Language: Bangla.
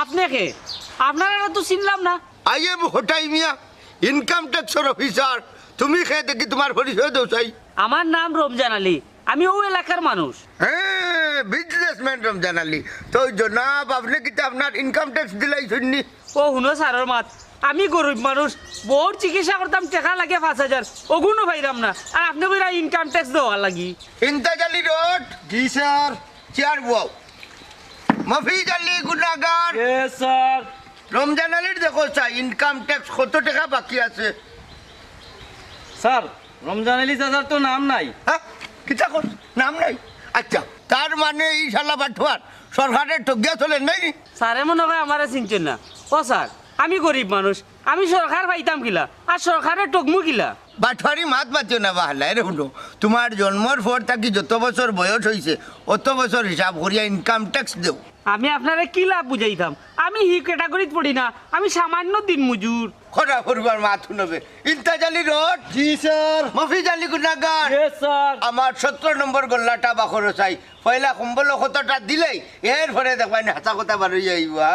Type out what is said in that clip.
আপনি কে? আপনারা তো চিনলাম না। আই এম হোটাই মিয়া, ইনকাম ট্যাক্সের অফিসার। তুমি খেয়ে দেখি তোমার পরিচয় দেও চাই। আমার নাম রমজান আলী, আমি ওই এলাকার মানুষ। হ্যাঁ, বিজনেসম্যান রমজান আলী। তো জনাব, আপনি কিন্তু আপনার ইনকাম ট্যাক্স দিলাই শুননি। ও শুনো স্যারের মাত, আমি গরিব মানুষ, বহুত চিকিৎসা করতাম, টাকা লাগে 5,000, ওগুলো পাইরাম না, আর আপনি কইরা ইনকাম ট্যাক্স দেওয়া লাগি। ইন্তাজ আলী রোড। জি স্যার। চেয়ার বউ। মফিজ আলী গুনাগার। স্যার। রমজান আলীর দেখো চাই ইনকাম ট্যাক্স কত টাকা বাকি আছে। স্যার, রমজান আলী চাচার তো নাম নাই। হ্যাঁ, কিতা কর নাম নাই? আচ্ছা, তার মানে এই শালা বাঠোয়ার সরকারের ঠকিয়া চলে নাই। স্যারে মনে হয় আমারে চিনছেন না। ও স্যার, আমি গরিব মানুষ, আমি সরকার পাইতাম কিলা, আর সরকারের টকমু কিলা। বাঠোয়ারি মাত বাঁচিও না বাহালাই রে শুনো। তোমার জন্মর পর থাকি যত বছর বয়স হয়েছে অত বছর হিসাব করিয়া ইনকাম ট্যাক্স দেও। আমি আপনারে কি লাভ বুঝাইতাম? আমি হি ক্যাটাগরিত পড়ি না, আমি সামান্য দিন মজুর। খরা করবার মাত শুনবে। ইন্তাজ আলী রোড। জি স্যার। মফিজ আলী গুনাগার। স্যার। আমার 17 নম্বর গল্লাটা বাখর চাই। পয়লা কুম্বল কতটা দিলেই এরপরে দেখবেন হাতা কথা বার হয়ে যাইবা।